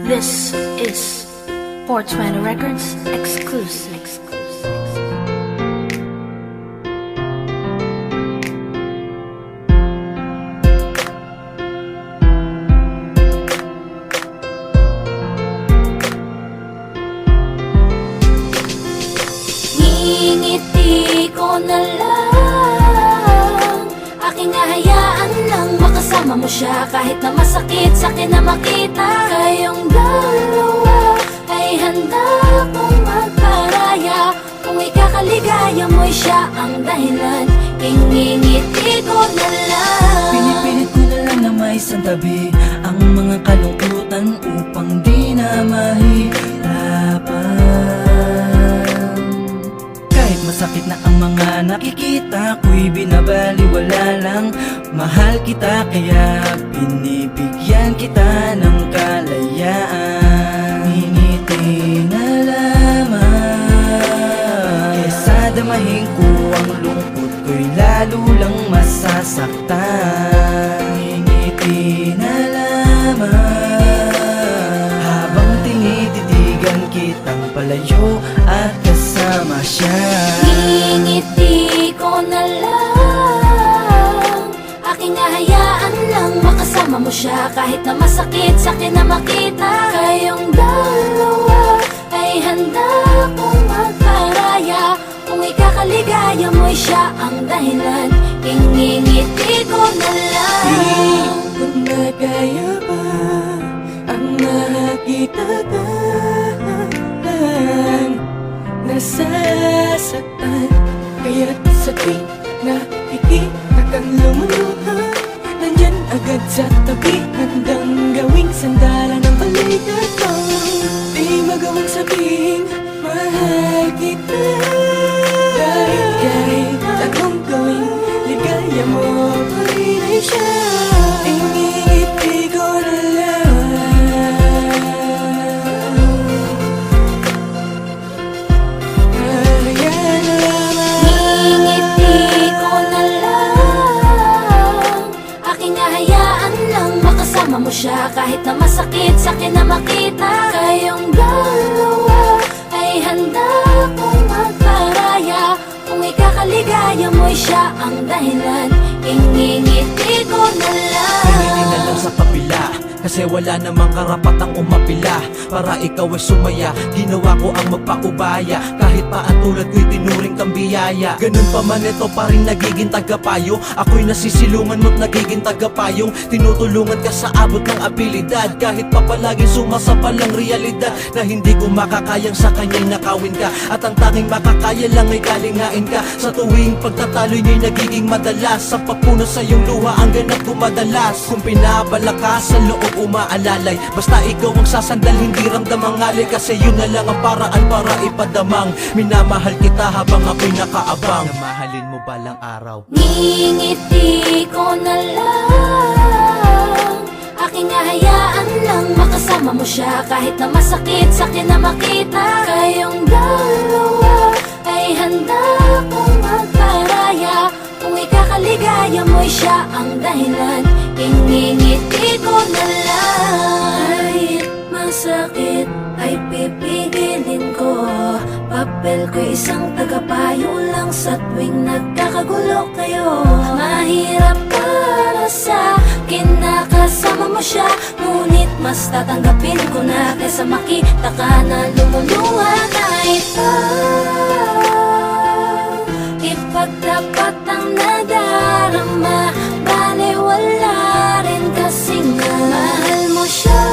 This is 420 Records exclusive. Ngingiti ko na lang, aking hahayaan lang makasama mo siya. Kahit na masakit sa'kin na makita kayong dalawa, ay handa kong magparaya. Kung ikakaligaya mo'y siya ang dahilan. Ngingiti ko na lang, pinipilit ko na lang na may santabi ang mga kalungkutan upang di na mahirapan. Kahit masakit na ang mga nakikita ko'y binabaliwala lang. Mahal kita kaya binibigyan kita ng kalayaan. Ngingiti na lamang, kesa damahin ko ang lungkot ko'y lalo lang masasaktan. Ngingiti na lamang, habang tinititigan kitang palayo at kasama siya. ngingiti ko na lang, aking hahayaan lang makasama mo siya. Kahit na masakit sa'kin na makita kayong dalawa, ay handa kong magparaya. Kung ikakaligaya mo'y siya ang dahilan. Ngingiti ko na lang, Kung nagaya pa ang nakitatan, nasasaktan. Kaya't sa tuwing nakikita kang lumuluha, nandyan agad sa tabi, handang gawing sandalan ng balikat ko. Di magawang sabing mahal kita, kahit anong gawing ligaya mo pa rin ay siya. Ngingiti ko na lang, ayan na lamang. ngingiti ko na lang, aking hahayaan lang makasama mo siya. Kahit na masakit sa'kin na makita kayong dalawa, ay handa kong magparaya. Kung ikakaligaya mo'y siya ang dahilan. Ngingiti ko na lang, Pinitin na lang sa kabila, kasi wala namang karapatang umapila. Para ikaw ay sumaya, ginawa ko ang magpaubaya. Kahit pa ang tulad ko'y tinuring kang biyaya. Ganun pa man ito pa rin nagiging tagapayo. Ako'y nasisilungan mo't nagiging tagapayong. Tinutulungan ka sa abot ng abilidad. Kahit pa palaging sumasapal ang realidad, na hindi ko makakayang sa kanya'y nakawin ka. At ang tanging makakaya lang ay kalingain ka. Sa tuwing pagtataloy niya'y nagiging madalas, sa pagpuno sa iyong luha ang ganap ko madalas. Kung pinabala ka sa loob umaalalay, basta ikaw ang sasandal, hindi ramdam ang alay. Kasi yun na lang ang paraan para ipadamang minamahal kita habang ako'y nakaabang. Namahalin mo balang araw. ngingiti ko na lang, aking hahayaan lang makasama mo siya. Kahit na masakit sa'kin na makita kayong dalawa, ay handa kong magparaya. Kung ikakaligaya mo'y siya ang dahilan. Ngingiti ko na lang, kahit masakit ay pipigilin ko. Papel ko isang tagapayo lang sa tuwing nagkakagulo kayo. Mahirap para sa akin na kasama mo siya, ngunit mas tatanggapin ko na kaysa makita ka na lumuluha. Kahit pa ipagtapat ang nadarama, baliwala rin kasi nga mahal mo siya.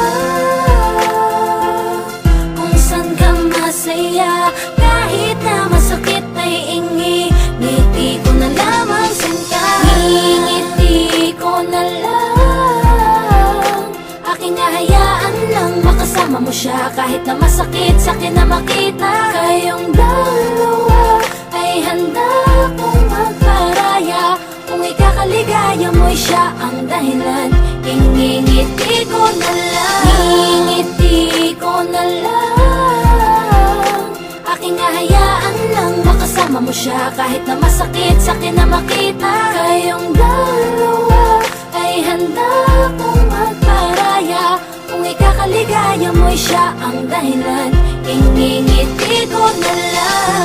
Kung saan ka masaya, kahit na masakit ay ngingiti ko na lamang sinta. Ngingiti ko na lang, aking hahayaan lang makasama mo siya. Kahit na masakit sa'kin na makita kayong dalawa, ay handa kong magparaya. Kung ikakaligaya mo'y siya ang dahilan. Ngingiti ko na lang, ngingiti ko na lang, aking hahayaan lang makasama mo siya. Kahit na masakit sa'kin na makita kayong dalawa, ay handa kong magparaya. Kung Kung ikakaligaya mo'y siya ang dahilan, ingingiti ko na lang.